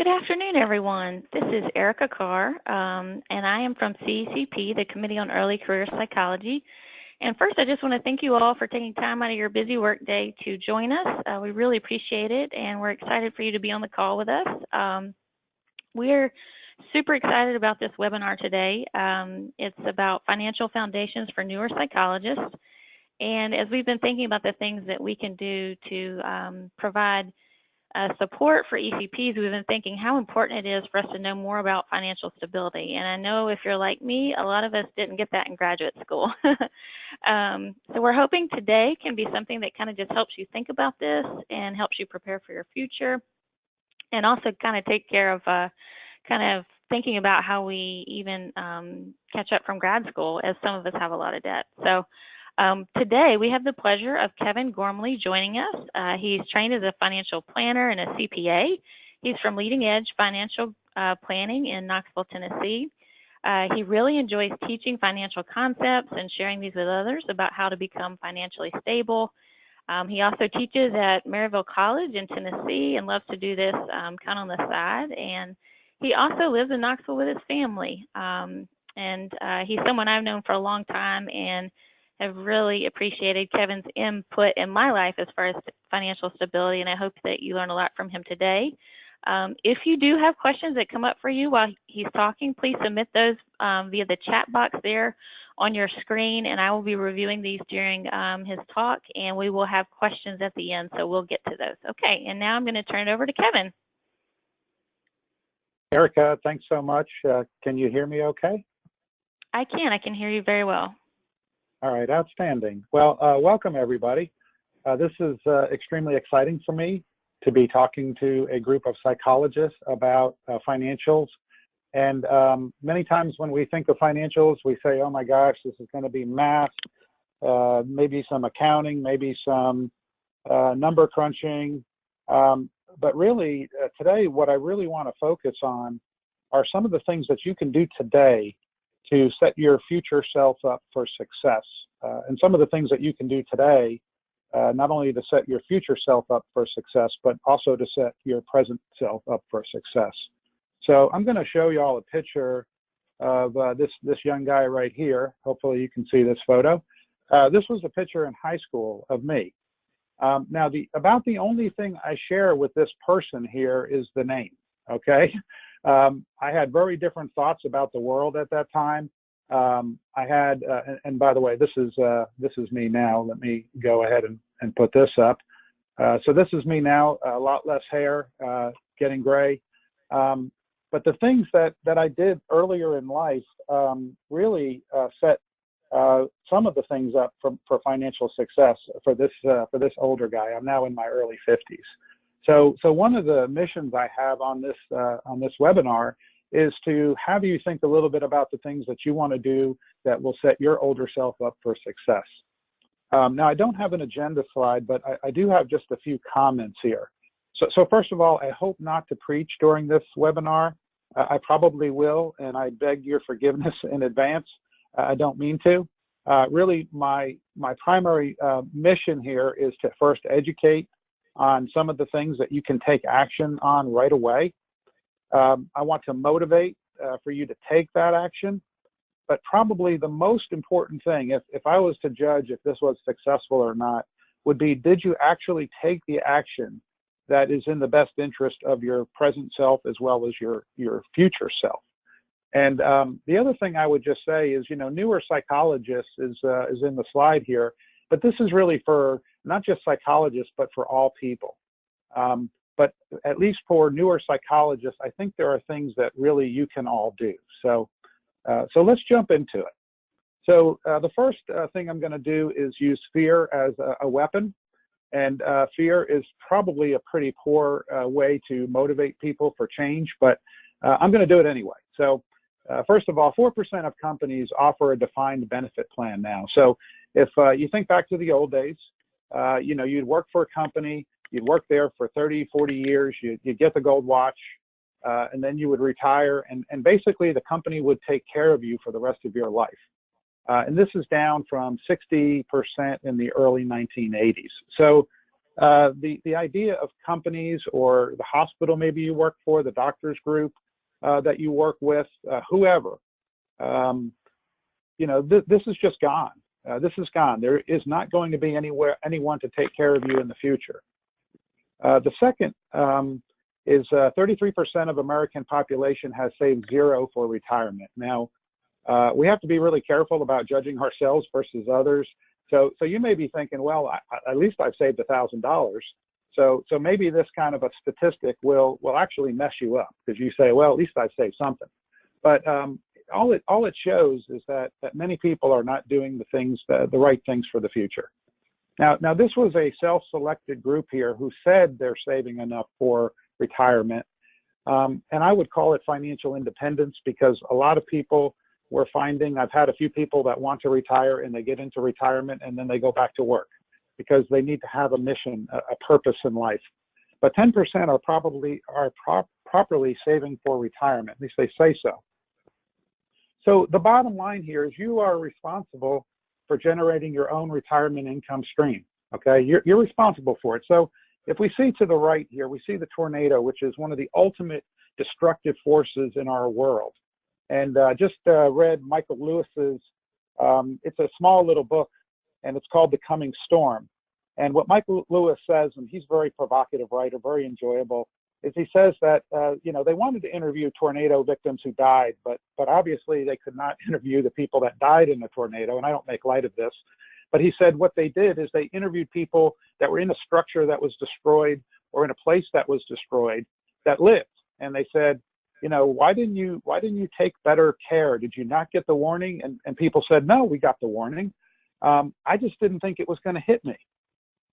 Good afternoon, everyone. This is Erica Carr, and I am from CECP, the Committee on Early Career Psychology. And first, I just want to thank you all for taking time out of your busy workday to join us. We really appreciate it, and we're excited for you to be on the call with us. We're super excited about this webinar today. It's about financial foundations for newer psychologists. And as we've been thinking about the things that we can do to provide support for ECPs, we've been thinking how important it is for us to know more about financial stability. And I know if you're like me, a lot of us didn't get that in graduate school. So we're hoping today can be something that kind of just helps you think about this and helps you prepare for your future, and also kind of take care of kind of thinking about how we even catch up from grad school, as some of us have a lot of debt. So today we have the pleasure of Kevin Gormley joining us. He's trained as a financial planner and a CPA. He's from Leading Edge Financial Planning in Knoxville, Tennessee. He really enjoys teaching financial concepts and sharing these with others about how to become financially stable. He also teaches at Maryville College in Tennessee and loves to do this kind of on the side. And he also lives in Knoxville with his family. He's someone I've known for a long time and have really appreciated Kevin's input in my life as far as financial stability, and I hope that you learn a lot from him today. If you do have questions that come up for you while he's talking, please submit those via the chat box there on your screen, and I will be reviewing these during his talk, and we will have questions at the end, so we'll get to those. Okay, and now I'm going to turn it over to Kevin. Erica, thanks so much. Can you hear me okay? I can hear you very well. All right, outstanding. Well, welcome everybody. This is extremely exciting for me to be talking to a group of psychologists about financials. And many times when we think of financials, we say, oh my gosh, this is going to be math, maybe some accounting, maybe some number crunching. But really, today, what I really want to focus on are some of the things that you can do today to set your future self up for success. And some of the things that you can do today, not only to set your future self up for success, but also to set your present self up for success. So I'm going to show you all a picture of this young guy right here. Hopefully you can see this photo. This was a picture in high school of me. Now, about the only thing I share with this person here is the name, okay? I had very different thoughts about the world at that time. I had, and by the way, this is me now. Let me go ahead and put this up. So this is me now, a lot less hair, getting gray. But the things that I did earlier in life really set some of the things up for financial success for this older guy. I'm now in my early 50s. So one of the missions I have on this webinar is to have you think a little bit about the things that you want to do that will set your older self up for success. Now, I don't have an agenda slide, but I do have just a few comments here. So first of all, I hope not to preach during this webinar. I probably will, and I beg your forgiveness in advance. I don't mean to. Really, my primary mission here is to first educate on some of the things that you can take action on right away. I want to motivate for you to take that action. But probably the most important thing, if I was to judge if this was successful or not, would be, did you actually take the action that is in the best interest of your present self as well as your future self? And the other thing I would just say is, newer psychologists is in the slide here, but this is really for not just psychologists, but for all people. But at least for newer psychologists, I think there are things that really you can all do. So let's jump into it. So the first thing I'm going to do is use fear as a weapon. And fear is probably a pretty poor way to motivate people for change, but I'm going to do it anyway. So first of all, 4% of companies offer a defined benefit plan now. So if you think back to the old days, you'd work for a company, you'd work there for 30, 40 years, you'd get the gold watch, and then you would retire, and basically the company would take care of you for the rest of your life. And this is down from 60% in the early 1980s. So The idea of companies or the hospital maybe you work for, the doctor's group that you work with, whoever, this is just gone. This is gone. There is not going to be anyone to take care of you in the future. The second is 33% of American population has saved zero for retirement. Now, we have to be really careful about judging ourselves versus others. So you may be thinking, well, at least I've saved $1,000. So maybe this kind of a statistic will actually mess you up because you say, well, at least I've saved something. But all it shows is that many people are not doing the right things for the future. Now this was a self-selected group here who said they're saving enough for retirement, and I would call it financial independence because a lot of people we're finding, I've had a few people that want to retire and they get into retirement and then they go back to work because they need to have a mission, a purpose in life. But 10% are properly saving for retirement. At least they say so. So the bottom line here is you are responsible for generating your own retirement income stream. Okay, you're responsible for it. So if we see to the right here, we see the tornado, which is one of the ultimate destructive forces in our world. And just read Michael Lewis's, it's a small little book, and it's called The Coming Storm. And what Michael Lewis says, and he's a very provocative writer, very enjoyable, is he says that, they wanted to interview tornado victims who died, but obviously they could not interview the people that died in the tornado, and I don't make light of this. But he said what they did is they interviewed people that were in a structure that was destroyed or in a place that was destroyed that lived. And they said, why didn't you take better care? Did you not get the warning? And people said, no, we got the warning. I just didn't think it was going to hit me.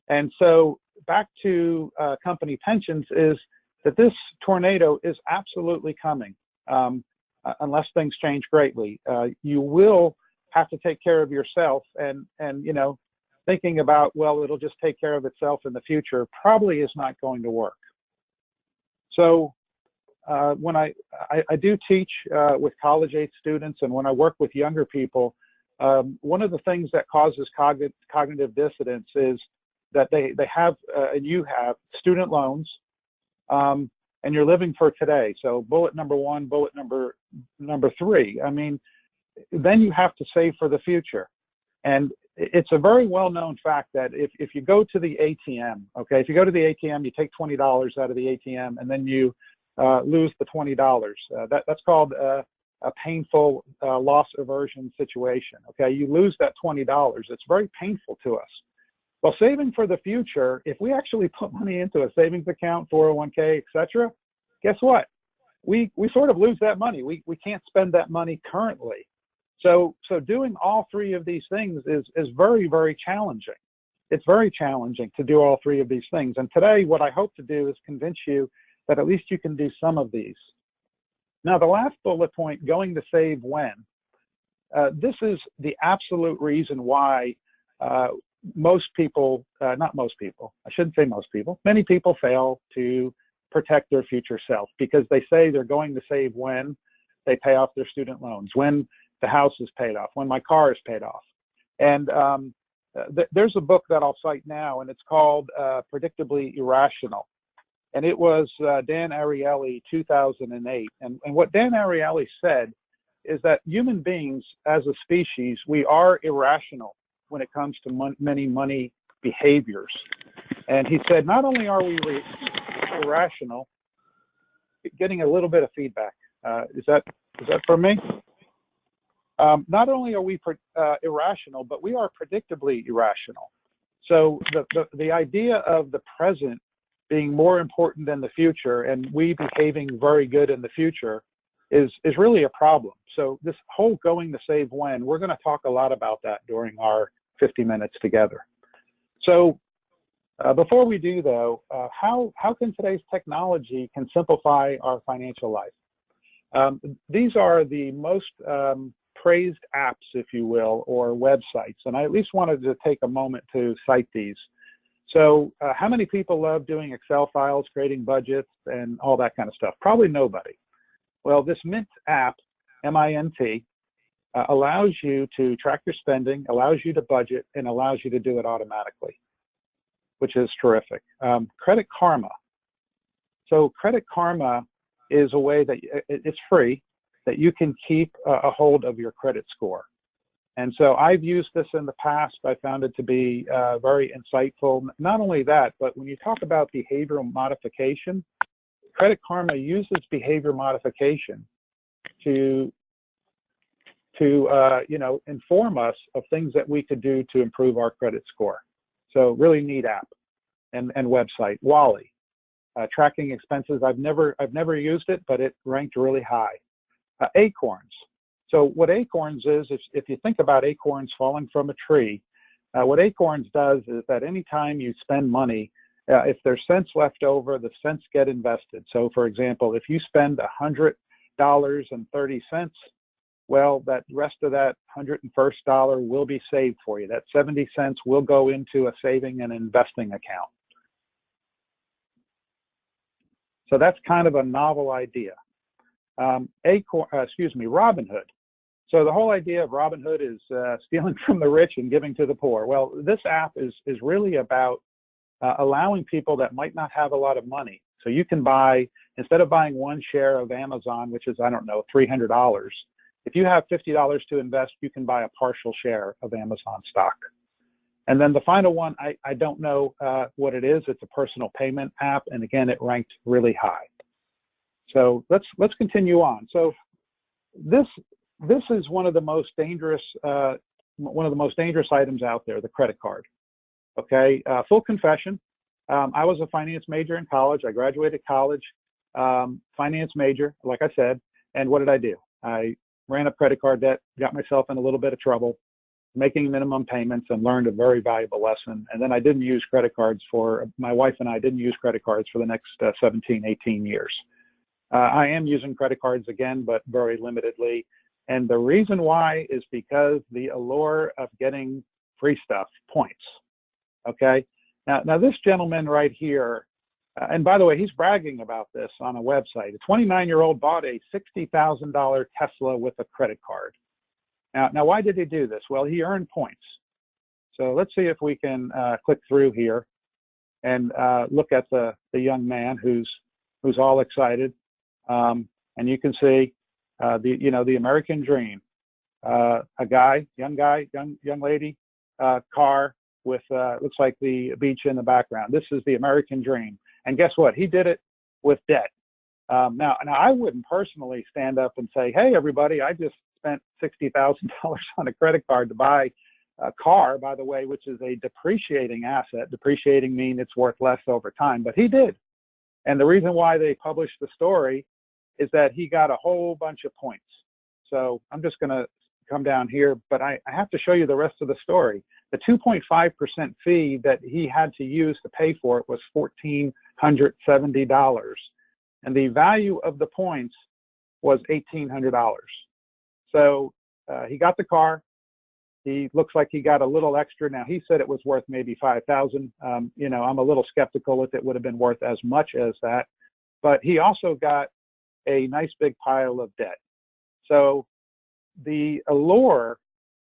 And so back to company pensions is that this tornado is absolutely coming unless things change greatly. You will have to take care of yourself and thinking about, well, it'll just take care of itself in the future probably is not going to work. So when I do teach with college-age students and when I work with younger people, one of the things that causes cognitive dissonance is that they have, and you have, student loans, and you're living for today. So bullet number one, bullet number three. I mean, then you have to save for the future. And it's a very well-known fact that if you go to the ATM, okay, if you go to the ATM, you take $20 out of the ATM, and then you lose the $20. That's called a painful loss aversion situation. Okay, you lose that $20. It's very painful to us. Well, saving for the future, if we actually put money into a savings account, 401k, etc., guess what? We sort of lose that money. We can't spend that money currently. So doing all three of these things is very, very challenging. It's very challenging to do all three of these things. And today, what I hope to do is convince you that at least you can do some of these. Now, the last bullet point, going to save when, this is the absolute reason why most people, not most people, I shouldn't say most people, many people fail to protect their future self because they say they're going to save when they pay off their student loans, when the house is paid off, when my car is paid off. And there's a book that I'll cite now, and it's called Predictably Irrational. And it was Dan Ariely, 2008. And what Dan Ariely said is that human beings as a species, we are irrational when it comes to many money behaviors. And he said, not only are we irrational, getting a little bit of feedback. Is that for me? Not only are we irrational, but we are predictably irrational. So the idea of the present being more important than the future and we behaving very good in the future is really a problem. So this whole going to save when, we're going to talk a lot about that during our 50 minutes together. So before we do though, how can today's technology can simplify our financial life? These are the most praised apps, if you will, or websites. And I at least wanted to take a moment to cite these. So how many people love doing Excel files, creating budgets, and all that kind of stuff? Probably nobody. Well, this Mint app, M-I-N-T, allows you to track your spending, allows you to budget, and allows you to do it automatically. which is terrific. Credit Karma. So Credit Karma is a way that it's free, that you can keep a hold of your credit score. And so I've used this in the past. I found it to be very insightful. Not only that, but when you talk about behavioral modification, Credit Karma uses behavior modification to inform us of things that we could do to improve our credit score. So really neat app and website. Wally, tracking expenses. I've never used it, but it ranked really high. Acorns. So what Acorns is, if you think about acorns falling from a tree, what Acorns does is that anytime you spend money, if there's cents left over, the cents get invested. So for example, if you spend $100.30, well, that rest of that $101st will be saved for you. That 70 cents will go into a saving and investing account. So that's kind of a novel idea. Robinhood. So the whole idea of Robinhood is stealing from the rich and giving to the poor. Well, this app is really about allowing people that might not have a lot of money. So you can buy, instead of buying one share of Amazon, which is, I don't know, $300, if you have $50 to invest, you can buy a partial share of Amazon stock. And then the final one, I don't know what it is. It's a personal payment app. And again, it ranked really high. So let's continue on. So this is one of the most dangerous items out there, the credit card. Okay, full confession. I was a finance major in college. I graduated college, finance major, like I said. And what did I do? I ran up credit card debt, got myself in a little bit of trouble, making minimum payments, and learned a very valuable lesson. And then I didn't use credit cards my wife and I didn't use credit cards for the next 17, 18 years. I am using credit cards again, but very limitedly. And the reason why is because the allure of getting free stuff, points. Okay. Now this gentleman right here, and by the way, he's bragging about this on a website. A 29-year-old bought a $60,000 Tesla with a credit card. Now, why did he do this? Well, he earned points. So let's see if we can click through here and look at the young man who's all excited. And you can see the American dream. A young lady, car with looks like the beach in the background. This is the American dream. And guess what? He did it with debt. Now I wouldn't personally stand up and say, hey, everybody, I just spent $60,000 on a credit card to buy a car, by the way, which is a depreciating asset. Depreciating means it's worth less over time, but he did. And the reason why they published the story is that he got a whole bunch of points. So I'm just going to come down here, but I have to show you the rest of the story. The 2.5% fee that he had to use to pay for it was $1,470. And the value of the points was $1,800. So he got the car. He looks like he got a little extra. Now, he said it was worth maybe $5,000. I'm a little skeptical if it would have been worth as much as that. But he also got a nice big pile of debt. So the allure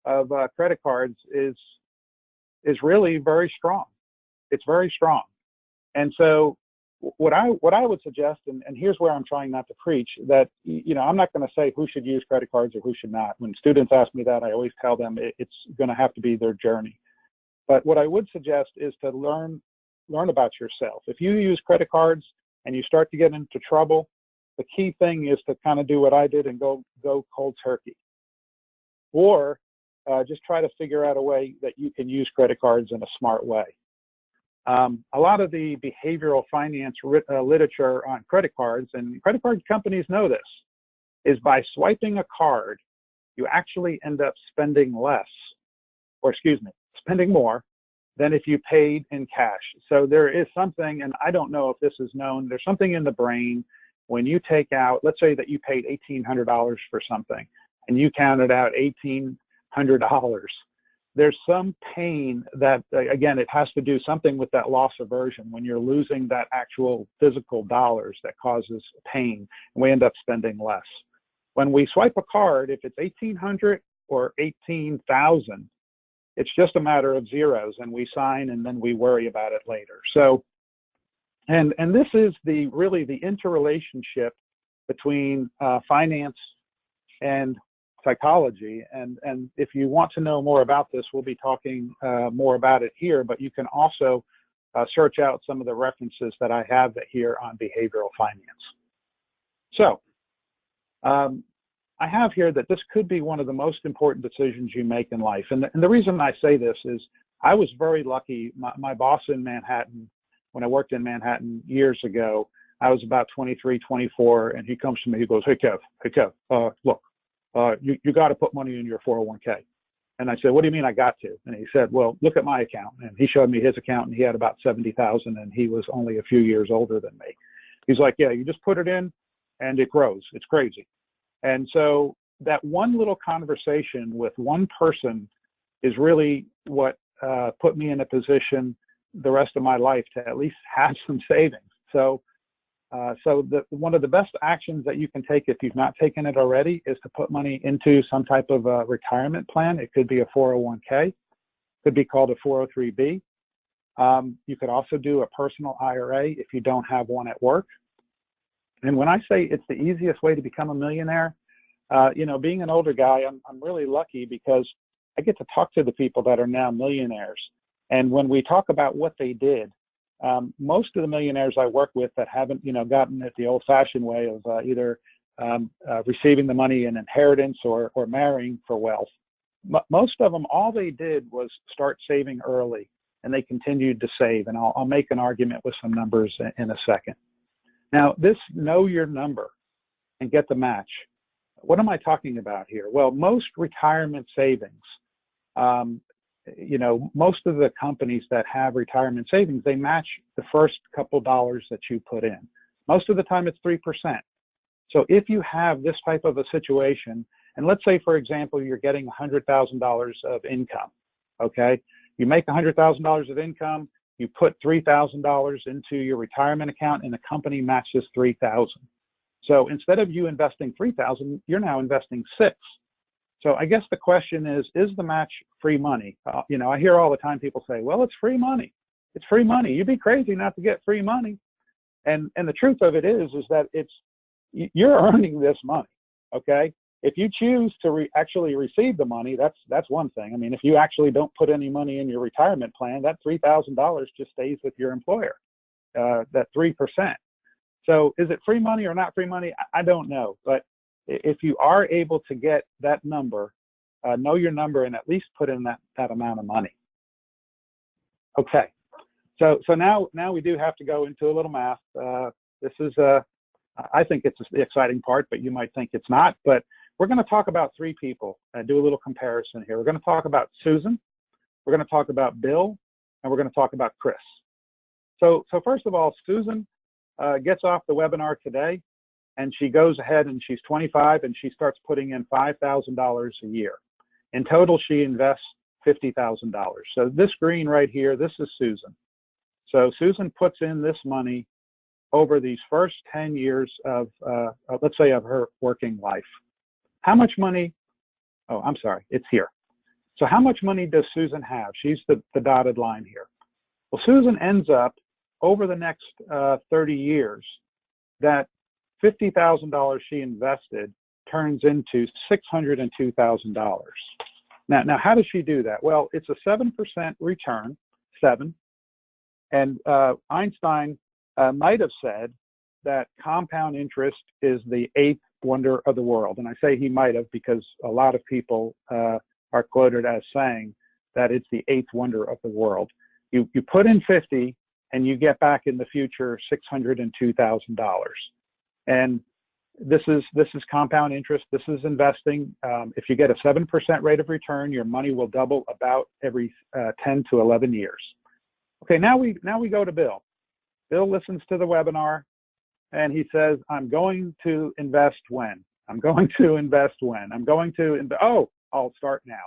of credit cards is really very strong. It's very strong. And so what I would suggest, and here's where I'm trying not to preach, that I'm not going to say who should use credit cards or who should not. When students ask me that, I always tell them it's going to have to be their journey. But what I would suggest is to learn about yourself. If you use credit cards and you start to get into trouble, the key thing is to kind of do what I did and go cold turkey, or just try to figure out a way that you can use credit cards in a smart way. A lot of the behavioral finance literature on credit cards, and credit card companies know this, is by swiping a card, you actually end up spending spending more than if you paid in cash. So there is something, and I don't know if this is known, there's something in the brain when you take out, let's say that you paid $1,800 for something, and you counted out $1,800. There's some pain that, again, it has to do something with that loss aversion when you're losing that actual physical dollars that causes pain, and we end up spending less. When we swipe a card, if it's $1,800 or $18,000, It's just a matter of zeros, and we sign and then we worry about it later. So, and this is really the interrelationship between finance and psychology. And if you want to know more about this, we'll be talking more about it here, but you can also search out some of the references that I have here on behavioral finance. So I have here that this could be one of the most important decisions you make in life. And the reason I say this is I was very lucky. My boss in Manhattan, when I worked in Manhattan years ago, I was about 23, 24, and he comes to me, he goes, hey, Kev, look, you got to put money in your 401k. And I said, what do you mean I got to? And he said, well, look at my account. And he showed me his account, and he had about 70,000, and he was only a few years older than me. He's like, yeah, you just put it in and it grows. It's crazy. And so that one little conversation with one person is really what put me in a position the rest of my life to at least have some savings. So one of the best actions that you can take if you've not taken it already is to put money into some type of a retirement plan. It could be a 401k, could be called a 403b. You could also do a personal IRA if you don't have one at work. And when I say it's the easiest way to become a millionaire, being an older guy, I'm really lucky because I get to talk to the people that are now millionaires. And when we talk about what they did, most of the millionaires I work with that haven't, gotten it the old-fashioned way of either receiving the money in inheritance or marrying for wealth, most of them, all they did was start saving early, and they continued to save. And I'll make an argument with some numbers in a second. Now, this know your number and get the match. What am I talking about here? Well, most retirement savings, most of the companies that have retirement savings, they match the first couple dollars that you put in. Most of the time it's 3%. So if you have this type of a situation, and let's say, for example, you're getting $100,000 of income, okay? You make $100,000 of income, you put $3,000 into your retirement account, and the company matches $3,000. So instead of you investing $3,000, you're now investing $6,000. So I guess the question is the match free money? I hear all the time people say, well, it's free money. It's free money. You'd be crazy not to get free money. And the truth of it is that you're earning this money, okay? If you choose to actually receive the money, that's one thing. I mean, if you actually don't put any money in your retirement plan, that $3,000 just stays with your employer, that 3%. So is it free money or not free money? I don't know. But if you are able to get that number, know your number, and at least put in that amount of money. Okay. So now we do have to go into a little math. This is, I think it's the exciting part, but you might think it's not. But we're going to talk about three people and do a little comparison here. We're going to talk about Susan, we're going to talk about Bill, and we're going to talk about Chris. So first of all, Susan gets off the webinar today, and she goes ahead and she's 25 and she starts putting in $5,000 a year. In total, she invests $50,000. So this green right here, this is Susan. So Susan puts in this money over these first 10 years of, let's say, of her working life. How much money? Oh, I'm sorry, it's here. So how much money does Susan have? She's the dotted line here. Well, Susan ends up over the next 30 years, that $50,000 she invested turns into $602,000. Now, how does she do that? Well, it's a 7% return, 7. And Einstein might have said that compound interest is the 8th wonder of the world. And I say he might have because a lot of people are quoted as saying that it's the 8th wonder of the world. You put in 50 and you get back in the future $602,000. And this is compound interest. This is investing. If you get a 7% rate of return, your money will double about every 10 to 11 years. Okay, now we go to Bill. Bill listens to the webinar and he says, I'm going to invest when? I'm going to invest when? I'm going to, I'll start now.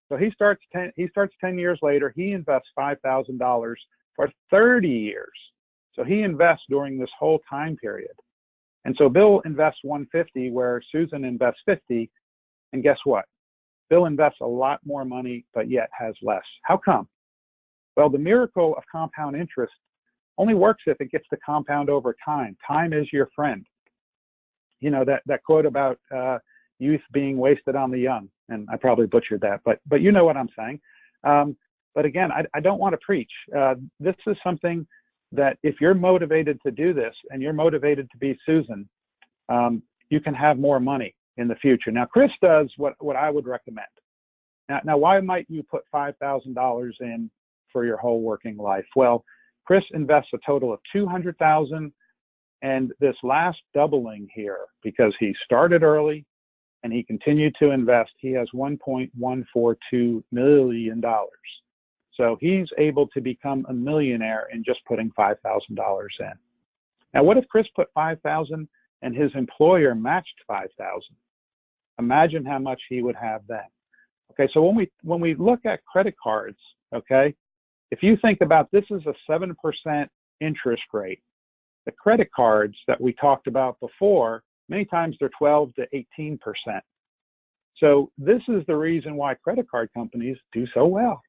So he starts 10 years later, he invests $5,000 for 30 years. So he invests during this whole time period. And so Bill invests $150 where Susan invests $50. And guess what? Bill invests a lot more money, but yet has less. How come? Well, the miracle of compound interest only works if it gets to compound over time. Time is your friend. You know, that quote about youth being wasted on the young, and I probably butchered that, but you know what I'm saying. But again, I don't want to preach. This is something that if you're motivated to do this and you're motivated to be Susan, you can have more money in the future. Now, Chris does what I would recommend. Now, why might you put $5,000 in for your whole working life? Well, Chris invests a total of $200,000, and this last doubling here, because he started early and he continued to invest, he has $1.142 million. So he's able to become a millionaire in just putting $5,000 in. Now, what if Chris put $5,000 and his employer matched $5,000? Imagine how much he would have then. Okay, so when we look at credit cards, okay, if you think about this is a 7% interest rate, the credit cards that we talked about before, many times they're 12 to 18%. So this is the reason why credit card companies do so well.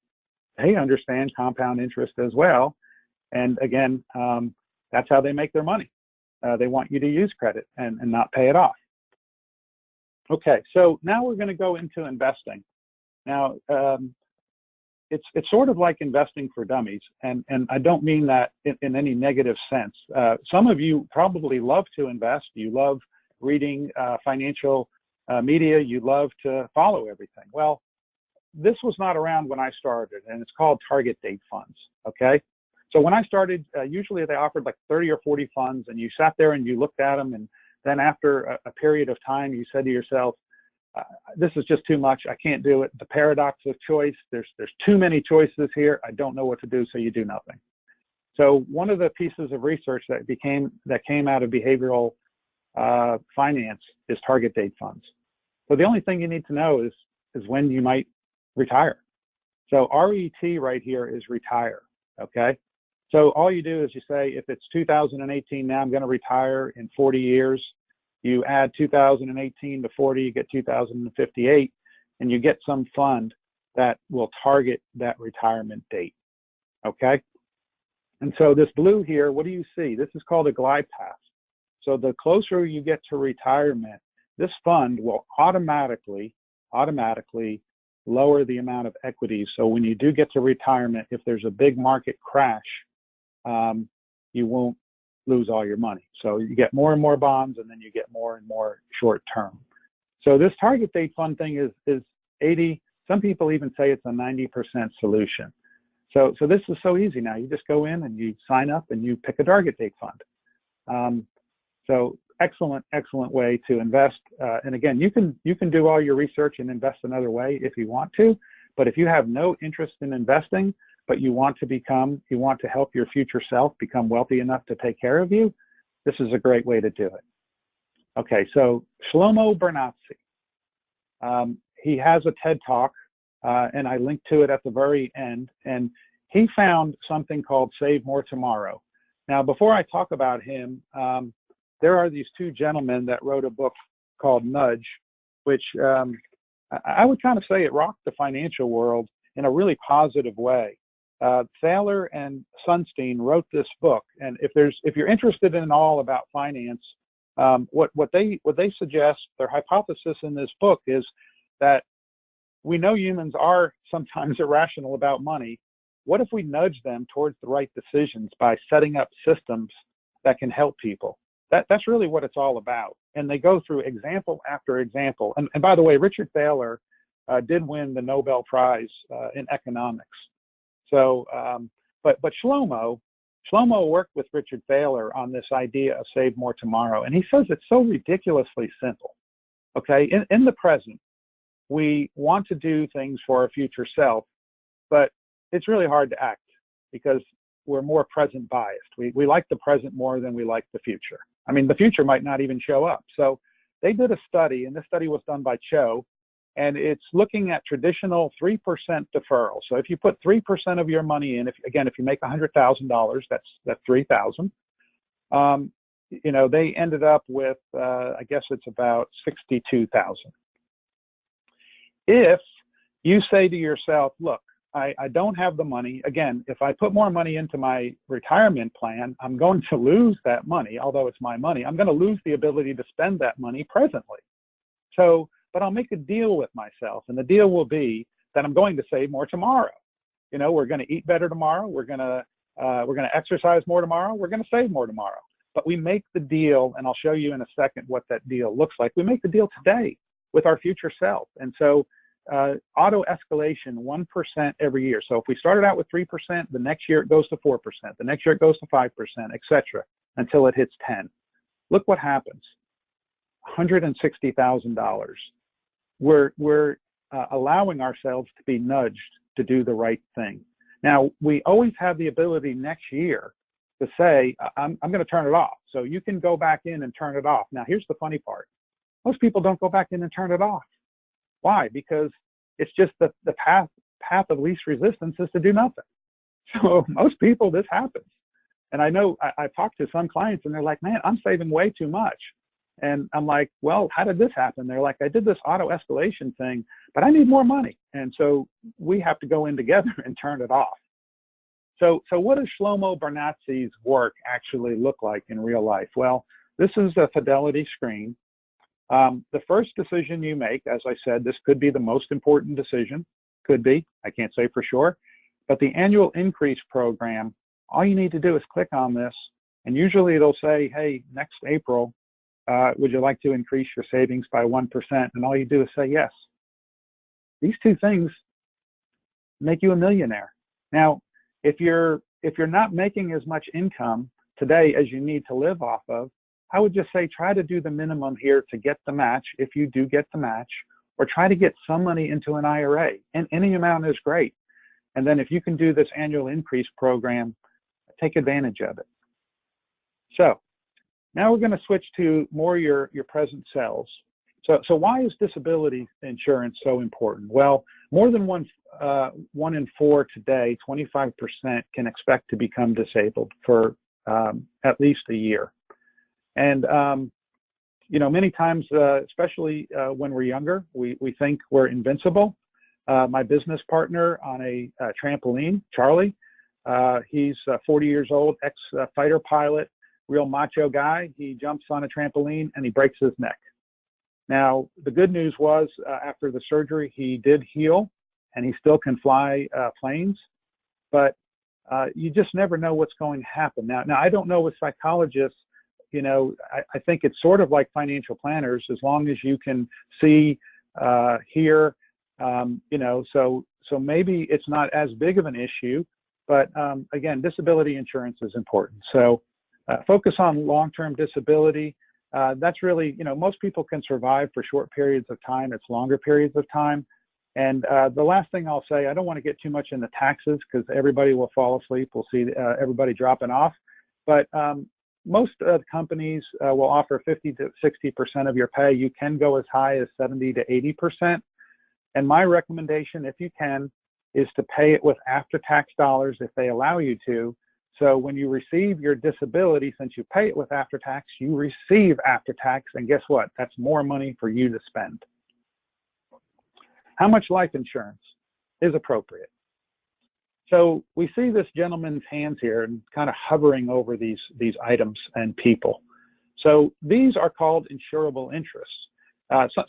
They understand compound interest as well. And again, that's how they make their money. They want you to use credit and not pay it off. Okay, so now we're going to go into investing. Now, it's sort of like investing for dummies, and I don't mean that in any negative sense. Some of you probably love to invest. You love reading financial media. You love to follow everything. Well, this was not around when I started, and it's called target date funds, okay? So when I started, usually they offered like 30 or 40 funds, and you sat there and you looked at them, and then after a period of time, you said to yourself, this is just too much. I can't do it. The paradox of choice, there's too many choices here. I don't know what to do, so you do nothing. So one of the pieces of research that came out of behavioral finance is target date funds. So the only thing you need to know is when you might retire. So RET right here is retire, okay? So all you do is you say, if it's 2018 now, I'm going to retire in 40 years. You add 2018 to 40, you get 2058, and you get some fund that will target that retirement date, okay? And so this blue here, what do you see? This is called a glide path. So the closer you get to retirement, this fund will automatically lower the amount of equities. So when you do get to retirement, if there's a big market crash, you won't lose all your money. So you get more and more bonds, and then you get more and more short term. So this target date fund thing is 80, some people even say it's a 90% solution. So this is so easy now. You just go in and you sign up and you pick a target date fund. So excellent way to invest. And again, you can do all your research and invest another way if you want to, but if you have no interest in investing, but you want to help your future self become wealthy enough to take care of you, this is a great way to do it. Okay, so Shlomo Bernatzi, he has a TED Talk, and I linked to it at the very end, and he found something called Save More Tomorrow. Now, before I talk about him, there are these two gentlemen that wrote a book called Nudge, which I would kind of say it rocked the financial world in a really positive way. Thaler and Sunstein wrote this book, and if you're interested in all about finance, what they suggest, their hypothesis in this book is that we know humans are sometimes irrational about money. What if we nudge them towards the right decisions by setting up systems that can help people? That's really what it's all about. And they go through example after example. And by the way, Richard Thaler did win the Nobel Prize in economics. So, but Shlomo worked with Richard Thaler on this idea of Save More Tomorrow. And he says it's so ridiculously simple. Okay, in the present, we want to do things for our future self, but it's really hard to act because we're more present biased. We like the present more than we like the future. I mean, the future might not even show up. So they did a study, and this study was done by Cho, and it's looking at traditional 3% deferral. So if you put 3% of your money in, if you make $100,000, that's $3,000. They ended up with, I guess it's about $62,000. If you say to yourself, look, I don't have the money. Again, if I put more money into my retirement plan, I'm going to lose that money. Although it's my money, I'm going to lose the ability to spend that money presently. So, but I'll make a deal with myself, and the deal will be that I'm going to save more tomorrow. You know, we're going to eat better tomorrow. We're going to exercise more tomorrow. We're going to save more tomorrow. But we make the deal, and I'll show you in a second what that deal looks like. We make the deal today with our future self. And so auto escalation, 1% every year. So if we started out with 3%, the next year it goes to 4%, the next year it goes to 5%, etc., until it hits 10. Look what happens. $160,000. We're allowing ourselves to be nudged to do the right thing. Now, we always have the ability next year to say, I'm going to turn it off. So you can go back in and turn it off. Now, here's the funny part. Most people don't go back in and turn it off. Why? Because it's just the path of least resistance is to do nothing. So most people, this happens. And I know I've talked to some clients and they're like, man, I'm saving way too much. And I'm like, well, how did this happen? They're like, I did this auto escalation thing, but I need more money. And so we have to go in together and turn it off. So what does Shlomo Bernatzi's work actually look like in real life? Well, this is a Fidelity screen. The first decision you make, as I said, this could be the most important decision. Could be, I can't say for sure. But the annual increase program, all you need to do is click on this, and usually it'll say, hey, next April, would you like to increase your savings by 1%? And all you do is say yes. These two things make you a millionaire. Now, if you're not making as much income today as you need to live off of, I would just say try to do the minimum here to get the match, if you do get the match, or try to get some money into an IRA. And any amount is great. And then if you can do this annual increase program, take advantage of it. So now we're going to switch to more your present selves. So why is disability insurance so important? Well, more than one in four today, 25% can expect to become disabled for at least a year. And, you know, many times, especially when we're younger, we think we're invincible. My business partner on a trampoline, Charlie, he's 40 years old, ex-fighter pilot, real macho guy. He jumps on a trampoline and he breaks his neck. Now, the good news was after the surgery, he did heal and he still can fly planes, but you just never know what's going to happen. Now I don't know with psychologists, you know, I think it's sort of like financial planners, as long as you can see, hear, you know, so maybe it's not as big of an issue, but again, disability insurance is important. So focus on long-term disability. That's really, you know, most people can survive for short periods of time. It's longer periods of time. And the last thing I'll say, I don't want to get too much into taxes because everybody will fall asleep. We'll see everybody dropping off. But most companies will offer 50 to 60% of your pay. You can go as high as 70 to 80%. And my recommendation, if you can, is to pay it with after-tax dollars if they allow you to. So when you receive your disability, since you pay it with after-tax, you receive after-tax, and guess what? That's more money for you to spend. How much life insurance is appropriate? So we see this gentleman's hands here and kind of hovering over these items and people. So these are called insurable interests.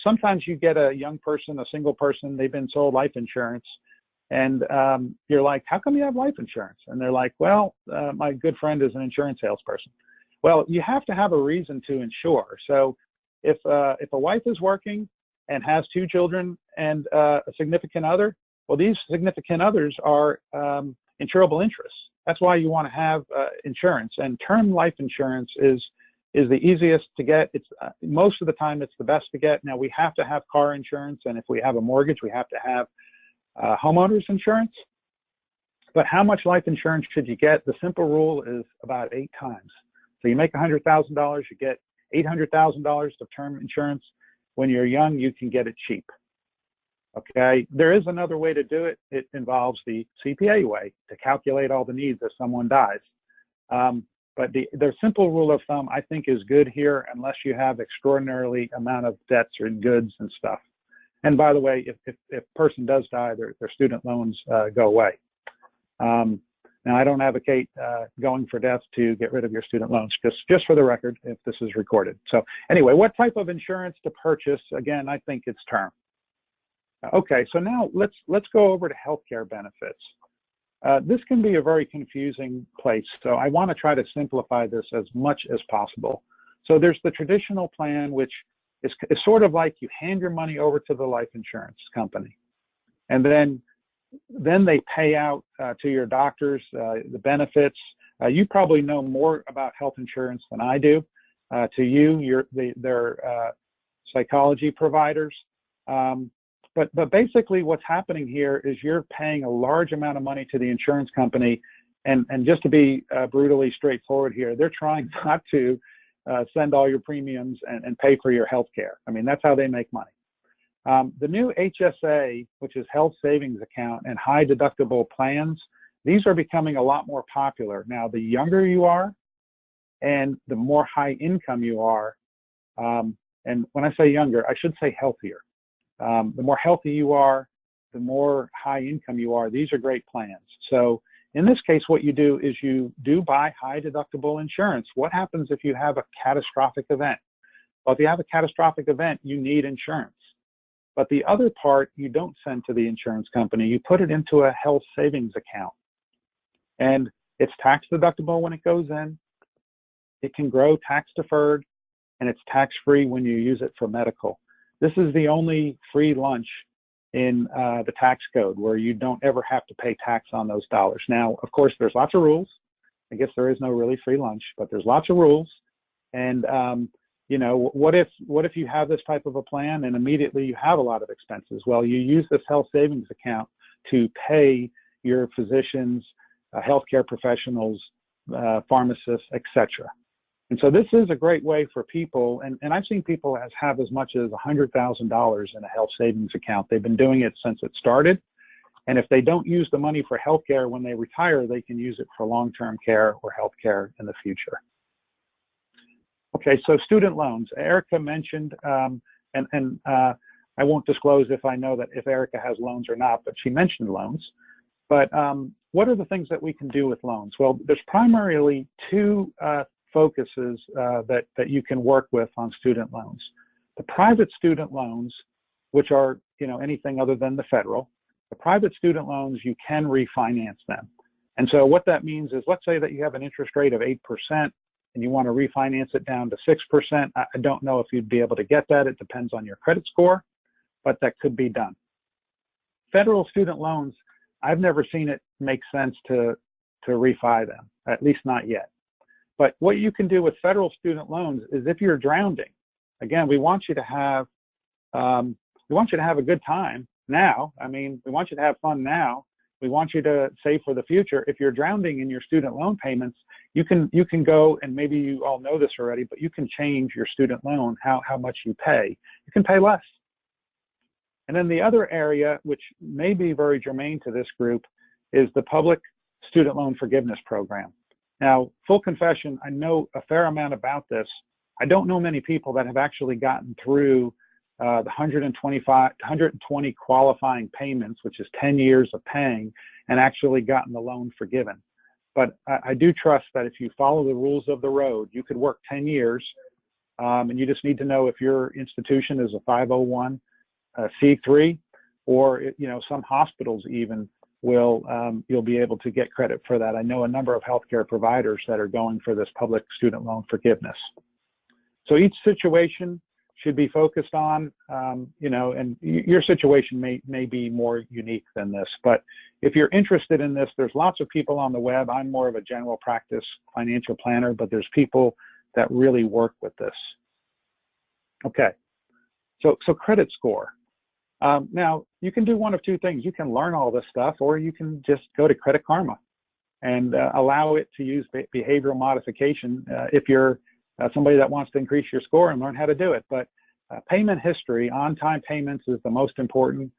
Sometimes you get a young person, a single person, they've been sold life insurance, and you're like, how come you have life insurance? And they're like, well, my good friend is an insurance salesperson. Well, you have to have a reason to insure. So if a wife is working and has 2 children and a significant other, well, these significant others are insurable interests. That's why you want to have insurance. And term life insurance is the easiest to get. It's most of the time it's the best to get. Now we have to have car insurance, and if we have a mortgage, we have to have homeowners insurance. But how much life insurance should you get? The simple rule is about 8 times. So you make $100,000, you get $800,000 of term insurance. When you're young, you can get it cheap. Okay, there is another way to do it. It involves the CPA way to calculate all the needs if someone dies. But the simple rule of thumb, I think, is good here unless you have extraordinarily amount of debts or goods and stuff. And by the way, if a person does die, their student loans go away. Now, I don't advocate going for death to get rid of your student loans, just for the record, if this is recorded. So anyway, what type of insurance to purchase? Again, I think it's term. Okay, so now let's go over to healthcare benefits. This can be a very confusing place, so I want to try to simplify this as much as possible. So there's the traditional plan, which is sort of like you hand your money over to the life insurance company, and then they pay out to your doctors the benefits. You probably know more about health insurance than I do. To you, they're psychology providers. But basically what's happening here is you're paying a large amount of money to the insurance company. And just to be brutally straightforward here, they're trying not to send all your premiums and pay for your health care. I mean, that's how they make money. The new HSA, which is health savings account, and high deductible plans, these are becoming a lot more popular. Now, the younger you are and the more high income you are, and when I say younger, I should say healthier. The more healthy you are, the more high income you are. These are great plans. So in this case, what you do is you do buy high deductible insurance. What happens if you have a catastrophic event? Well, if you have a catastrophic event, you need insurance. But the other part, you don't send to the insurance company. You put it into a health savings account. And it's tax deductible when it goes in. It can grow tax deferred, and it's tax free when you use it for medical. This is the only free lunch in the tax code where you don't ever have to pay tax on those dollars. Now, of course, there's lots of rules. I guess there is no really free lunch, but there's lots of rules. And you know, what if you have this type of a plan and immediately you have a lot of expenses? Well, you use this health savings account to pay your physicians, healthcare professionals, pharmacists, etc. And so this is a great way for people, and I've seen people have as much as $100,000 in a health savings account. They've been doing it since it started. And if they don't use the money for healthcare when they retire, they can use it for long-term care or healthcare in the future. Okay, so student loans. Erica mentioned, and I won't disclose if I know that if Erica has loans or not, but she mentioned loans. But what are the things that we can do with loans? Well, there's primarily two focuses that you can work with on student loans. The private student loans, which are anything other than the federal. The private student loans, you can refinance them. And so what that means is, let's say that you have an interest rate of 8%, and you want to refinance it down to 6%. I don't know if you'd be able to get that. It depends on your credit score, but that could be done. Federal student loans, I've never seen it make sense to refi them, at least not yet. But what you can do with federal student loans is, if you're drowning, again, we want you to have a good time now. I mean, we want you to have fun now. We want you to save for the future. If you're drowning in your student loan payments, you can go, and maybe you all know this already, but you can change your student loan, how much you pay. You can pay less. And then the other area, which may be very germane to this group, is the public student loan forgiveness program. Now, full confession, I know a fair amount about this. I don't know many people that have actually gotten through the 120 qualifying payments, which is 10 years of paying, and actually gotten the loan forgiven. But I do trust that if you follow the rules of the road, you could work 10 years, and you just need to know if your institution is a 501c3, or some hospitals even will, you'll be able to get credit for that. I know a number of healthcare providers that are going for this public student loan forgiveness. So each situation should be focused on, and your situation may be more unique than this, but if you're interested in this, there's lots of people on the web. I'm more of a general practice financial planner, but there's people that really work with this. Okay, so credit score. Now, you can do one of two things. You can learn all this stuff, or you can just go to Credit Karma and allow it to use behavioral modification if you're somebody that wants to increase your score and learn how to do it. But payment history, on-time payments, is the most important.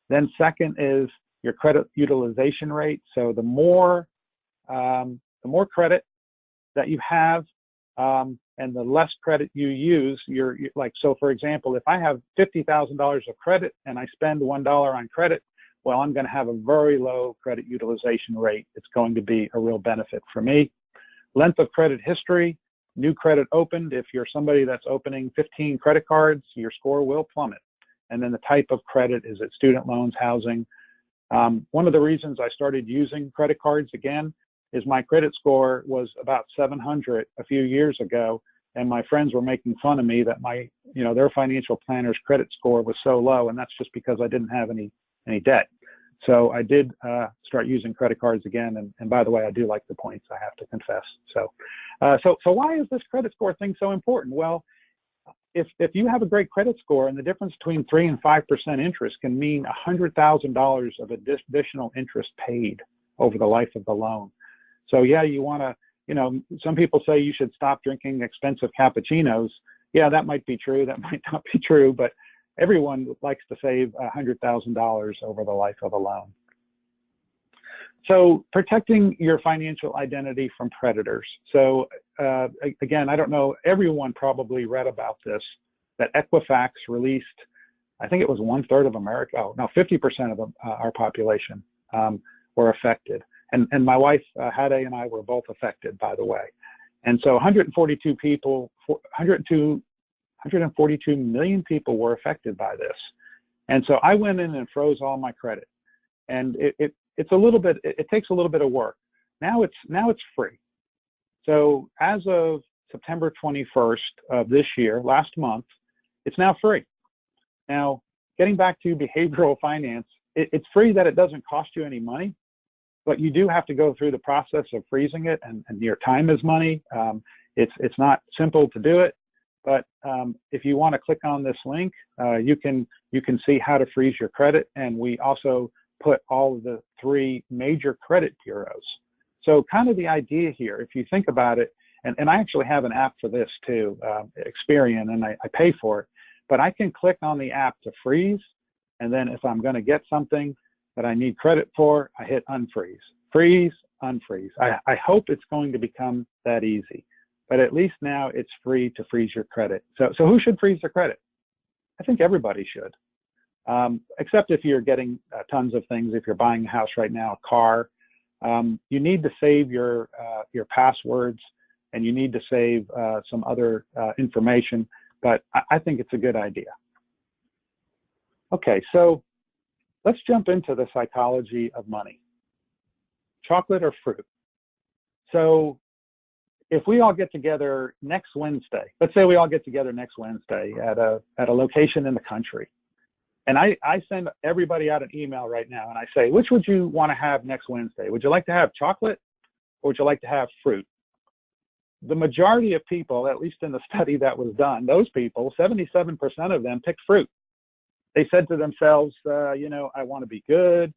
Then second is your credit utilization rate. So the more credit that you have, and the less credit you use, you're like, so for example, if I have $50,000 of credit and I spend $1 on credit, well, I'm going to have a very low credit utilization rate. It's going to be a real benefit for me. Length of credit history, new credit opened. If you're somebody that's opening 15 credit cards, your score will plummet. And then the type of credit, is it student loans, housing? One of the reasons I started using credit cards again is my credit score was about 700 a few years ago, and my friends were making fun of me that their financial planner's credit score was so low, and that's just because I didn't have any debt. So I did start using credit cards again, and by the way, I do like the points, I have to confess. So why is this credit score thing so important? Well, if you have a great credit score, and the difference between 3 and 5% interest can mean $100,000 of additional interest paid over the life of the loan. So yeah, you want to, some people say you should stop drinking expensive cappuccinos. Yeah, that might be true. That might not be true, but everyone likes to save $100,000 over the life of a loan. So protecting your financial identity from predators. So again, I don't know, everyone probably read about this, that Equifax released, I think it was 1/3 of America, 50% of our population were affected. And my wife, Hade, and I were both affected, by the way. And so 142 million people were affected by this. And so I went in and froze all my credit. And it takes a little bit of work. Now it's free. So as of September 21st of this year, last month, it's now free. Now, getting back to behavioral finance, it's free that it doesn't cost you any money, but you do have to go through the process of freezing it, and your time is money. It's not simple to do it, but if you want to click on this link, you can see how to freeze your credit, and we also put all of the 3 major credit bureaus. So kind of the idea here, if you think about it, and I actually have an app for this too, Experian, and I pay for it, but I can click on the app to freeze, and then if I'm going to get something that I need credit for, I hit unfreeze. Freeze, unfreeze. I hope it's going to become that easy, but at least now it's free to freeze your credit. So who should freeze their credit? I think everybody should. Except if you're getting tons of things. If you're buying a house right now, a car, you need to save your passwords, and you need to save some other information, but I think it's a good idea. Okay, so let's jump into the psychology of money. Chocolate or fruit? So if we all get together next Wednesday, let's say we all get together next Wednesday at a location in the country, and I send everybody out an email right now, and I say, which would you want to have next Wednesday? Would you like to have chocolate, or would you like to have fruit? The majority of people, at least in the study that was done, those people, 77% of them picked fruit. They said to themselves, I want to be good.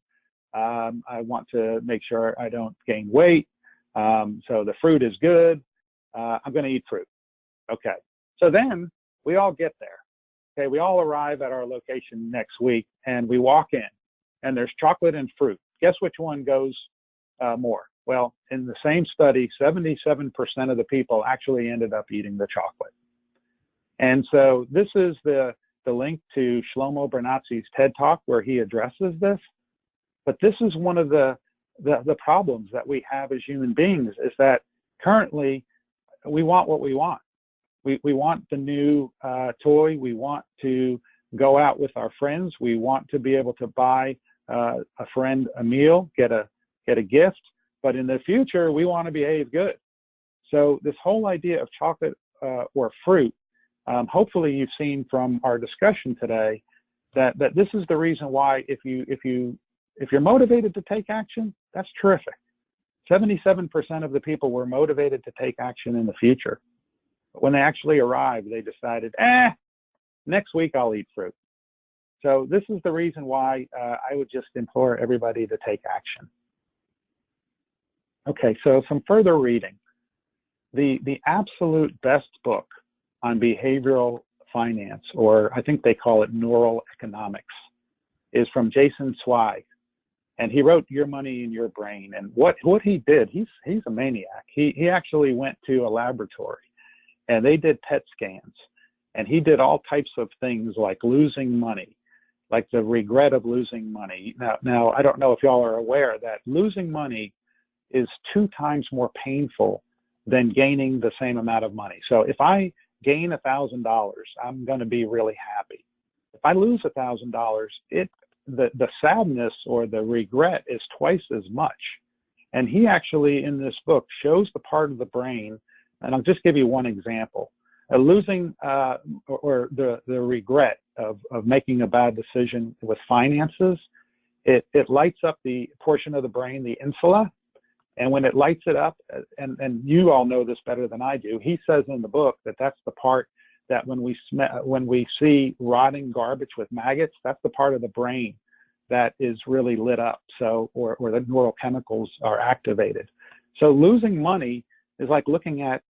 I want to make sure I don't gain weight. So the fruit is good. I'm going to eat fruit. Okay. So then we all get there. Okay. We all arrive at our location next week, and we walk in, and there's chocolate and fruit. Guess which one goes more? Well, in the same study, 77% of the people actually ended up eating the chocolate. And so this is the link to Shlomo Bernatzi's TED Talk where he addresses this. But this is one of the problems that we have as human beings, is that currently we want what we want. We want the new toy. We want to go out with our friends. We want to be able to buy a friend a meal, get a gift. But in the future, we want to behave good. So this whole idea of chocolate or fruit, hopefully you've seen from our discussion today that this is the reason why if you're motivated to take action, that's terrific. 77% of the people were motivated to take action in the future. But when they actually arrived, they decided, next week I'll eat fruit. So this is the reason why I would just implore everybody to take action. Okay, so some further reading. The absolute best book on behavioral finance, or I think they call it neural economics, is from Jason Zweig. And he wrote Your Money in Your Brain. And what he did, he's a maniac. He actually went to a laboratory and they did PET scans, and he did all types of things like losing money, like the regret of losing money. Now I don't know if y'all are aware that losing money is 2 times more painful than gaining the same amount of money. So if I gain $1,000, I'm going to be really happy. If I lose $1,000, the sadness or the regret is twice as much. And he actually, in this book, shows the part of the brain, and I'll just give you one example. Losing or the regret of making a bad decision with finances, it lights up the portion of the brain, the insula, and when it lights it up, and you all know this better than I do, he says in the book that that's the part that when we see rotting garbage with maggots, that's the part of the brain that is really lit up, so or the neurochemicals are activated. So losing money is like looking at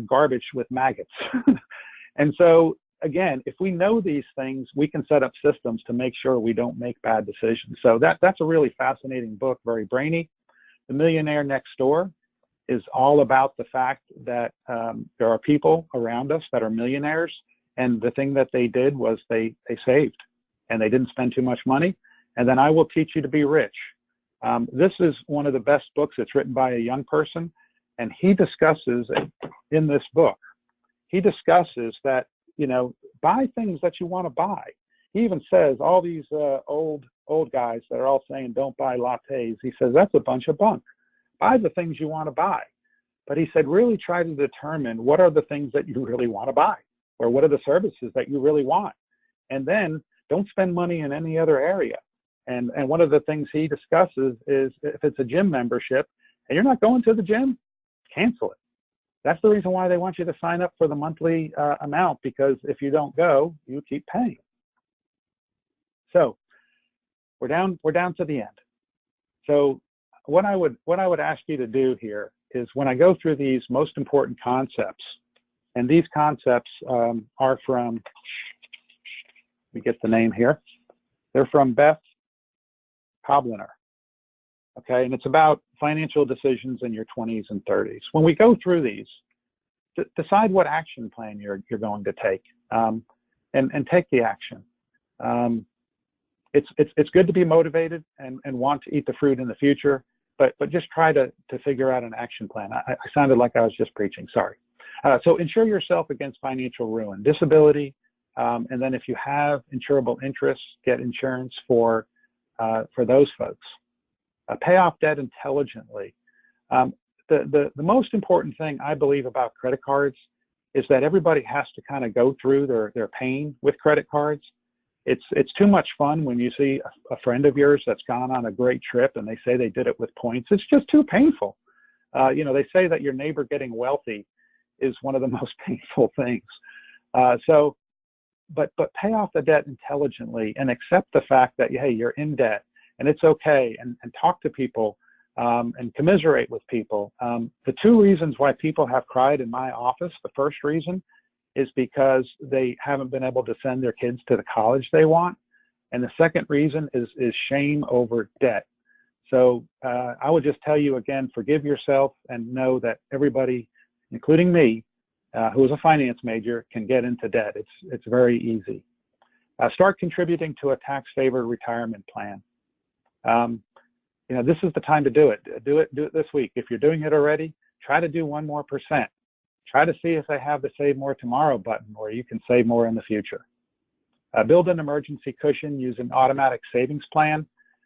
garbage with maggots. And so again, if we know these things, we can set up systems to make sure we don't make bad decisions. So that's a really fascinating book, very brainy. The Millionaire Next Door is all about the fact that there are people around us that are millionaires, and the thing that they did was they saved, and they didn't spend too much money. And then I Will Teach You to Be Rich. This is one of the best books. It's written by a young person, and he discusses in this book, he discusses that, buy things that you want to buy. He even says all these old guys that are all saying don't buy lattes, he says that's a bunch of bunk. Buy the things you want to buy. But he said really try to determine what are the things that you really want to buy, or what are the services that you really want. And then don't spend money in any other area. And one of the things he discusses is if it's a gym membership and you're not going to the gym, cancel it. That's the reason why they want you to sign up for the monthly amount, because if you don't go, you keep paying. So we're down to the end. So what I would ask you to do here is, when I go through these most important concepts, and these concepts are from, let me get the name here. They're from Beth Kobliner. Okay, and it's about financial decisions in your 20s and 30s. When we go through these, decide what action plan you're going to take, and take the action. It's good to be motivated and want to eat the fruit in the future, but just try to figure out an action plan. I sounded like I was just preaching, sorry. So insure yourself against financial ruin, disability, and then if you have insurable interests, get insurance for those folks. Pay off debt intelligently. The most important thing I believe about credit cards is that everybody has to kind of go through their pain with credit cards. It's too much fun when you see a friend of yours that's gone on a great trip and they say they did it with points. It's just too painful. They say that your neighbor getting wealthy is one of the most painful things. But pay off the debt intelligently and accept the fact that, hey, you're in debt and it's okay, and talk to people and commiserate with people. The 2 reasons why people have cried in my office, the first reason is because they haven't been able to send their kids to the college they want. And the second reason is shame over debt. So I would just tell you again, forgive yourself and know that everybody, including me, who is a finance major, can get into debt. It's very easy. Start contributing to a tax-favored retirement plan. This is the time to do it. Do it this week. If you're doing it already, try to do 1% more. Try to see if they have the Save More Tomorrow button, where you can save more in the future. Build an emergency cushion, use an automatic savings plan.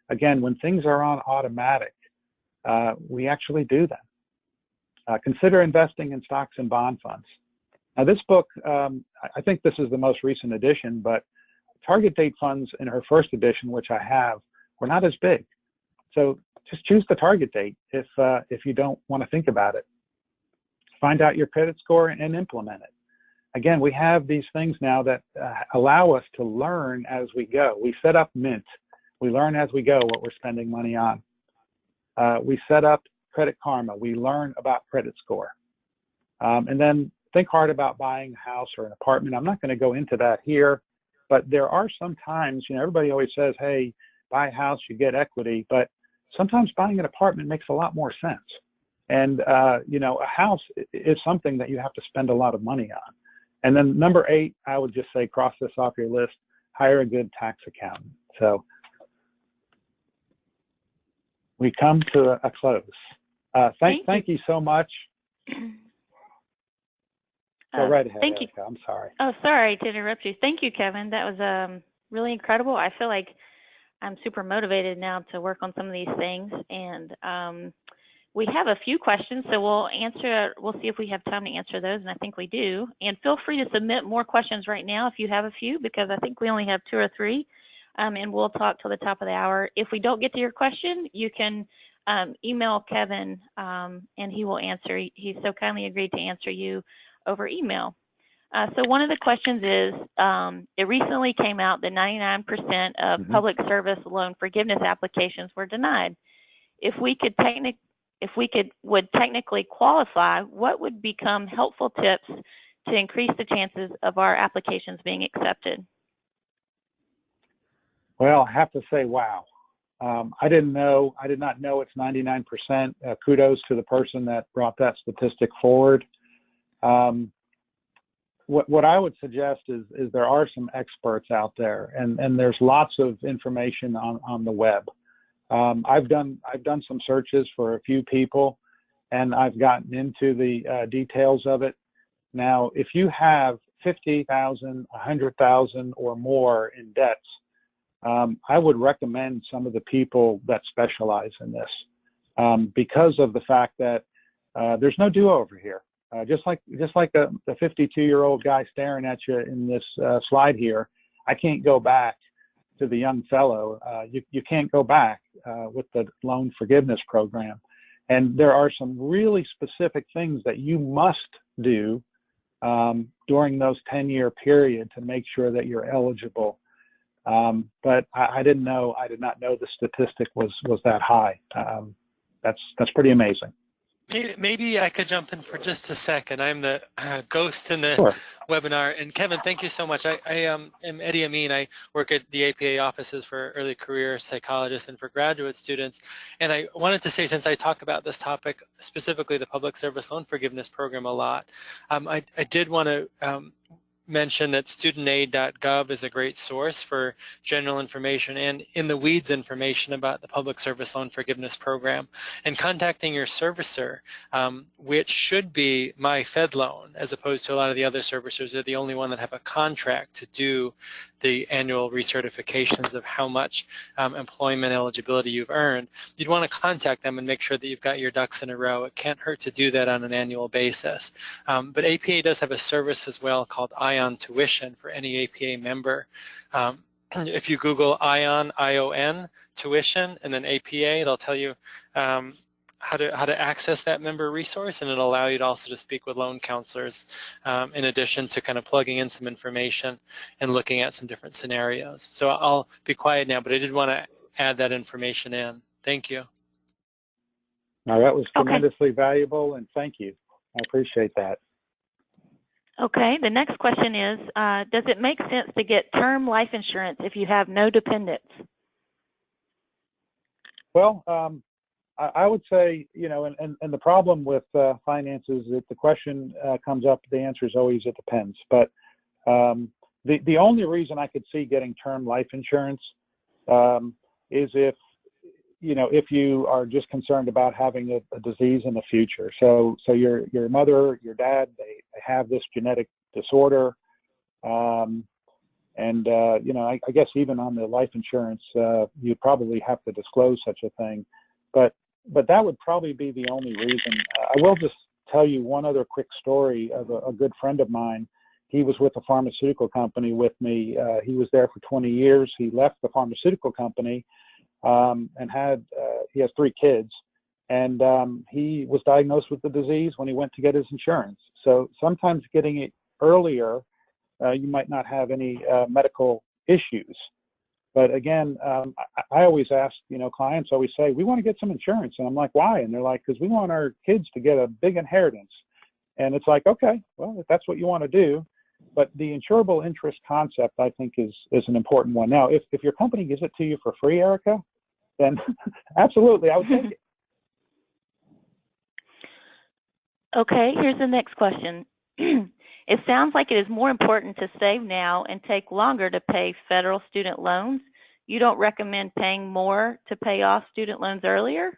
Again, when things are on automatic, we actually do them. Consider investing in stocks and bond funds. Now this book, I think this is the most recent edition, but target date funds in her first edition, which I have, were not as big. So just choose the target date if you don't want to think about it. Find out your credit score and implement it. Again, we have these things now that allow us to learn as we go. We set up Mint. We learn as we go what we're spending money on. We set up Credit Karma. We learn about credit score. And then think hard about buying a house or an apartment. I'm not going to go into that here, but there are some times, everybody always says, hey, buy a house, you get equity, but sometimes buying an apartment makes a lot more sense. And, you know, a house is something that you have to spend a lot of money on. And then number 8, I would just say, cross this off your list, hire a good tax accountant. So we come to a close. Thank you so much. Go right ahead, thank Erica. I'm sorry. Oh, sorry to interrupt you. Thank you, Kevin. That was really incredible. I feel like I'm super motivated now to work on some of these things. And we have a few questions, so we'll see if we have time to answer those, and I think we do. And feel free to submit more questions right now if you have a few, because I think we only have 2 or 3, and we'll talk till the top of the hour. If we don't get to your question, you can email Kevin, and he will answer. He so kindly agreed to answer you over email. So one of the questions is, it recently came out that 99% of public service loan forgiveness applications were denied. If we would technically qualify, what would become helpful tips to increase the chances of our applications being accepted? Well, I have to say, wow. I did not know it's 99%. Kudos to the person that brought that statistic forward. What I would suggest is there are some experts out there, and there's lots of information on the web. I've done some searches for a few people, and I've gotten into the details of it. Now, if you have 50,000, 100,000 or more in debts, I would recommend some of the people that specialize in this, because of the fact that there's no do-over here. Just like the 52-year-old guy staring at you in this slide here, I can't go back to the young fellow. You can't go back with the loan forgiveness program. And there are some really specific things that you must do during those 10-year period to make sure that you're eligible. But I did not know the statistic was that high. That's pretty amazing. Maybe I could jump in for just a second. I'm the ghost in the Sure. webinar. And Kevin, thank you so much. I am Eddie Amin. I work at the APA offices for early career psychologists and for graduate students. And I wanted to say, since I talk about this topic, specifically the Public Service Loan Forgiveness Program a lot, I did want to mention that studentaid.gov is a great source for general information and in the weeds information about the Public Service Loan Forgiveness Program. And contacting your servicer, which should be MyFedLoan, as opposed to a lot of the other servicers, they're the only one that have a contract to do the annual recertifications of how much employment eligibility you've earned. You'd want to contact them and make sure that you've got your ducks in a row. It can't hurt to do that on an annual basis. But APA does have a service as well called ION Tuition for any APA member. If you Google ION, I-O-N, tuition, and then APA, it'll tell you how to access that member resource, and it'll allow you to also to speak with loan counselors in addition to kind of plugging in some information and looking at some different scenarios. So I'll be quiet now, but I did want to add that information in. Thank you. No, that was tremendously valuable, and thank you. I appreciate that. Okay, the next question is, does it make sense to get term life insurance if you have no dependents? Well, I would say, you know, and the problem with finances, if the question comes up, the answer is always it depends. But the only reason I could see getting term life insurance is if you are just concerned about having a disease in the future. So your mother, your dad, they have this genetic disorder. I guess even on the life insurance, you probably have to disclose such a thing. But that would probably be the only reason. I will just tell you one other quick story of a good friend of mine. He was with a pharmaceutical company with me. He was there for 20 years. He left the pharmaceutical company and he has 3 kids. And he was diagnosed with the disease when he went to get his insurance. So sometimes getting it earlier, you might not have any medical issues. But again, I always ask, clients always say, we want to get some insurance. And I'm like, why? And they're like, because we want our kids to get a big inheritance. And it's like, okay, well, if that's what you want to do. But the insurable interest concept, I think, is an important one. Now, if your company gives it to you for free, Erica, then absolutely, I would take it. Okay, here's the next question. It sounds like it is more important to save now and take longer to pay federal student loans. You don't recommend paying more to pay off student loans earlier?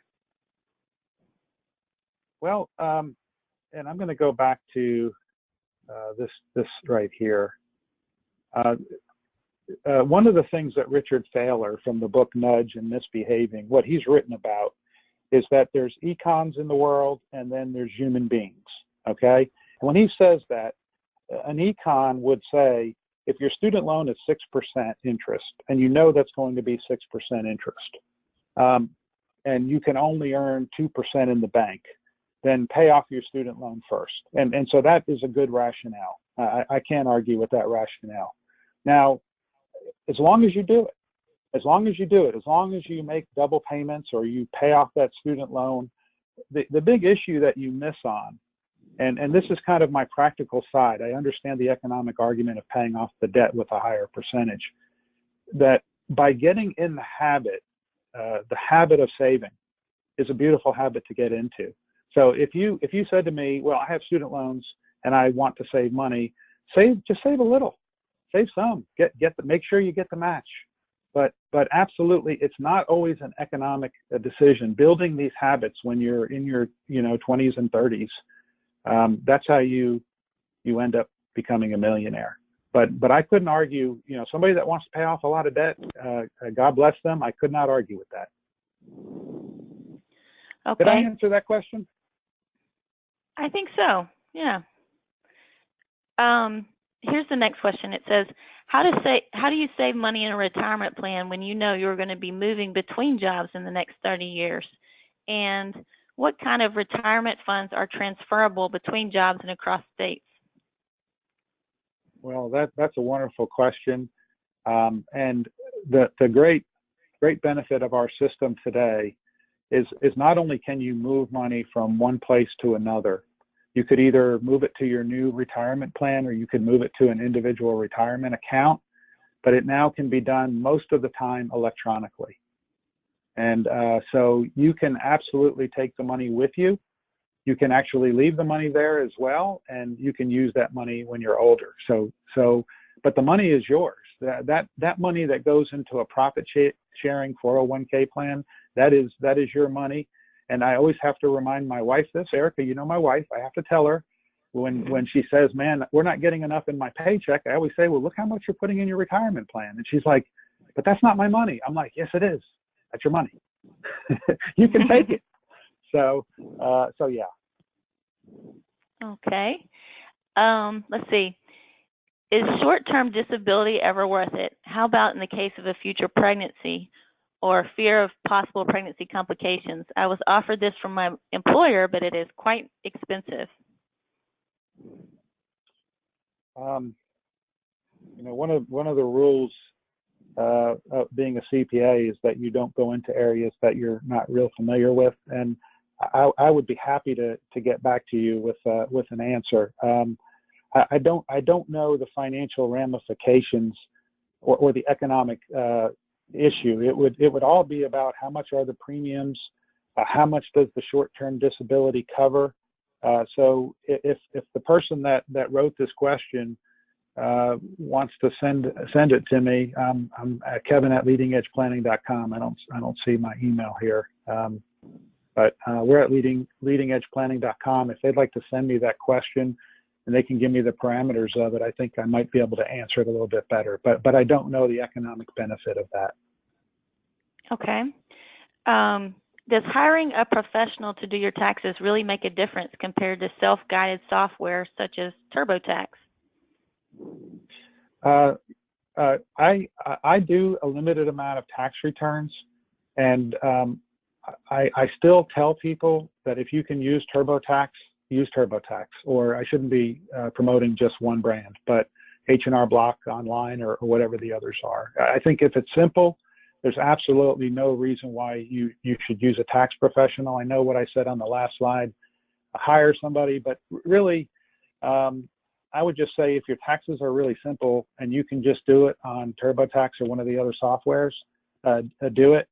Well, and I'm going to go back to this right here. One of the things that Richard Thaler from the book Nudge and Misbehaving, what he's written about is that there's econs in the world and then there's human beings, okay? And when he says that, an econ would say, if your student loan is 6% interest, and you know that's going to be 6% interest, and you can only earn 2% in the bank, then pay off your student loan first. And so that is a good rationale. I can't argue with that rationale. Now, as long as you do it, as long as you make double payments or you pay off that student loan, the big issue that you miss on, and this is kind of my practical side, I understand the economic argument of paying off the debt with a higher percentage, that by getting in the habit of saving is a beautiful habit to get into. So if you said to me, well, I have student loans and I want to save money, just save a little, save some, make sure you get the match. But absolutely, it's not always an economic decision. Building these habits when you're in your 20s and 30s, that's how you end up becoming a millionaire. But I couldn't argue, somebody that wants to pay off a lot of debt, God bless them, I could not argue with that. Okay. Did I answer that question? I think so, yeah. Here's the next question. It says, how do you save money in a retirement plan when you know you're going to be moving between jobs in the next 30 years? And what kind of retirement funds are transferable between jobs and across states? Well, that's a wonderful question. And the great benefit of our system today is not only can you move money from one place to another, you could either move it to your new retirement plan or you could move it to an individual retirement account, but it now can be done most of the time electronically. And so you can absolutely take the money with you. You can actually leave the money there as well, and you can use that money when you're older. But the money is yours. That money that goes into a profit sharing 401k plan, that is your money. And I always have to remind my wife this, Erica, my wife, I have to tell her when she says, man, we're not getting enough in my paycheck, I always say, well, look how much you're putting in your retirement plan. And she's like, but that's not my money. I'm like, yes, it is. That's your money. You can take it. So yeah. Okay. Let's see. Is short-term disability ever worth it? How about in the case of a future pregnancy or fear of possible pregnancy complications? I was offered this from my employer, but it is quite expensive. One of the rules of being a CPA is that you don't go into areas that you're not real familiar with, and I would be happy to get back to you with an answer. I don't know the financial ramifications or the economic issue. It would all be about how much are the premiums, how much does the short-term disability cover. So if the person that wrote this question wants to send it to me, I'm at Kevin@leadingedgeplanning.com. I don't see my email here, but we're at leadingedgeplanning.com. If they'd like to send me that question and they can give me the parameters of it, I think I might be able to answer it a little bit better. But I don't know the economic benefit of that. Okay. Does hiring a professional to do your taxes really make a difference compared to self-guided software such as TurboTax? I do a limited amount of tax returns, and I still tell people that if you can use TurboTax, use TurboTax, or I shouldn't be promoting just one brand, but H&R Block Online or whatever the others are. I think if it's simple, there's absolutely no reason why you should use a tax professional. I know what I said on the last slide, hire somebody, but really, I would just say if your taxes are really simple and you can just do it on TurboTax or one of the other softwares, do it.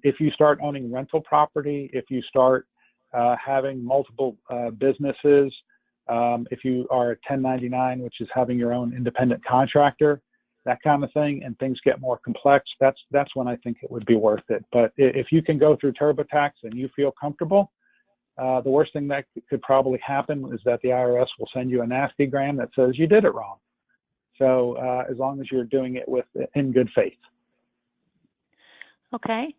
If you start owning rental property, if you start having multiple businesses, if you are a 1099, which is having your own independent contractor, that kind of thing, and things get more complex, that's when I think it would be worth it. But if you can go through TurboTax and you feel comfortable, the worst thing that could probably happen is that the IRS will send you a nastygram that says you did it wrong. So as long as you're doing it in good faith. Okay.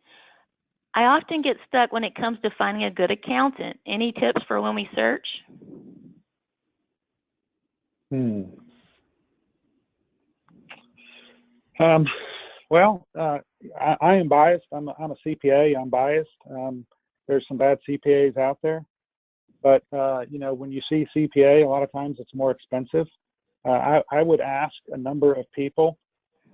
I often get stuck when it comes to finding a good accountant. Any tips for when we search? Well, I am biased. I'm a CPA. I'm biased. There's some bad CPAs out there, but you know, when you see CPA, a lot of times it's more expensive. I would ask a number of people,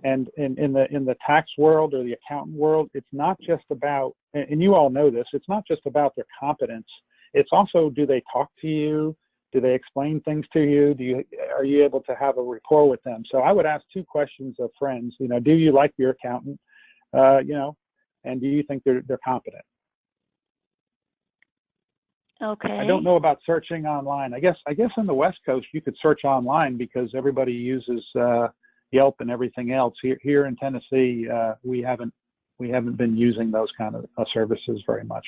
and in the tax world or the accountant world, it's not just about, and you all know this, it's not just about their competence. It's also, do they talk to you? Do they explain things to you? Are you able to have a rapport with them? So I would ask 2 questions of friends. You know, do you like your accountant? You know, and do you think they're competent? Okay. I don't know about searching online. I guess in the West Coast you could search online because everybody uses Yelp and everything else. Here in Tennessee, we haven't been using those kind of services very much.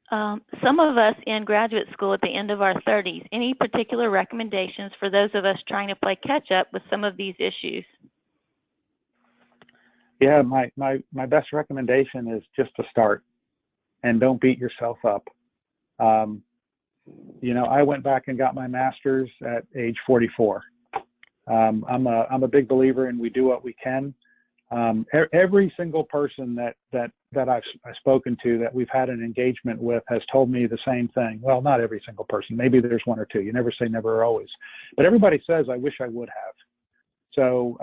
Some of us in graduate school at the end of our 30s, any particular recommendations for those of us trying to play catch up with some of these issues? Yeah, my best recommendation is just to start and don't beat yourself up. You know, I went back and got my master's at age 44. I'm a big believer in we do what we can. Every single person that I've spoken to that we've had an engagement with has told me the same thing. Well, not every single person. Maybe there's 1 or 2. You never say never or always. But everybody says, I wish I would have. So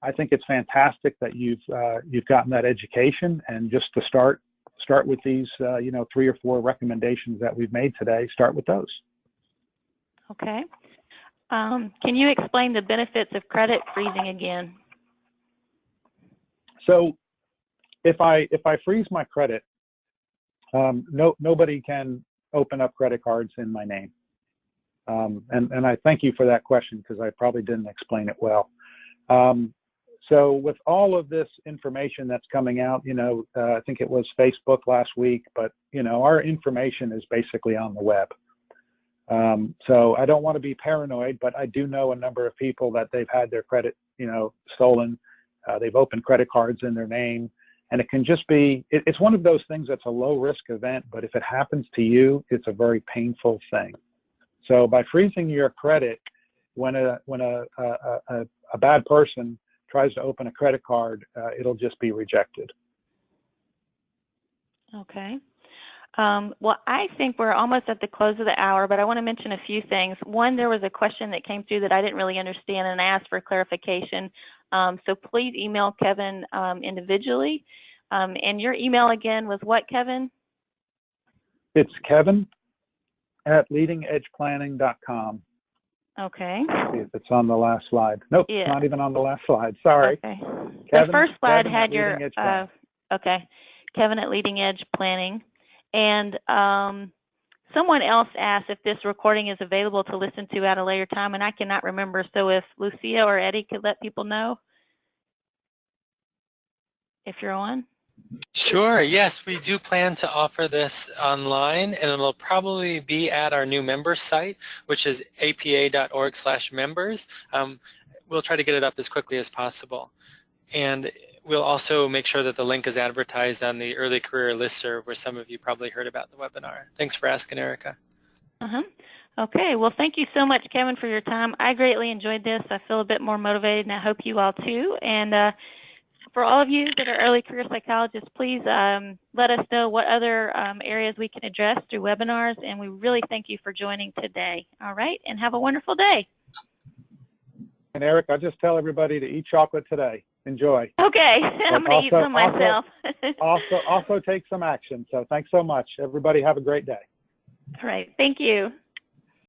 I think it's fantastic that you've gotten that education, and just to start with these, you know, 3 or 4 recommendations that we've made today. Start with those. Okay. Can you explain the benefits of credit freezing again? So if I freeze my credit, nobody can open up credit cards in my name. And I thank you for that question, because I probably didn't explain it well. So with all of this information that's coming out, you know, I think it was Facebook last week, but, you know, our information is basically on the web. So I don't want to be paranoid, but I do know a number of people that they've had their credit, you know, stolen. They've opened credit cards in their name, and it can just be, it's one of those things that's a low risk event, but if it happens to you, it's a very painful thing. So by freezing your credit, when a bad person tries to open a credit card, it'll just be rejected. Okay. Well, I think we're almost at the close of the hour, but I want to mention a few things. One, there was a question that came through that I didn't really understand, and I asked for clarification. So please email Kevin individually. And your email again was what, Kevin? It's Kevin@leadingedgeplanning.com. Okay. Let's see if it's on the last slide. Nope, Yeah. It's not even on the last slide. Sorry. Okay. Kevin, the first slide Kevin had your, okay, Kevin at Leading Edge Planning. And someone else asked if this recording is available to listen to at a later time, and I cannot remember. So if Lucia or Eddie could let people know if you're on. Sure, yes, we do plan to offer this online, and it'll probably be at our new members site, which is apa.org/members. We'll try to get it up as quickly as possible. And we'll also make sure that the link is advertised on the Early Career Listserv, where some of you probably heard about the webinar. Thanks for asking, Erica. Okay, well, thank you so much, Kevin, for your time. I greatly enjoyed this. I feel a bit more motivated, and I hope you all too. And for all of you that are early career psychologists, please let us know what other areas we can address through webinars, and we really thank you for joining today. All right, and have a wonderful day. And Eric, I'll just tell everybody to eat chocolate today. Enjoy. Okay, I'm going to eat some myself. also take some action. So thanks so much. Everybody have a great day. All right, thank you.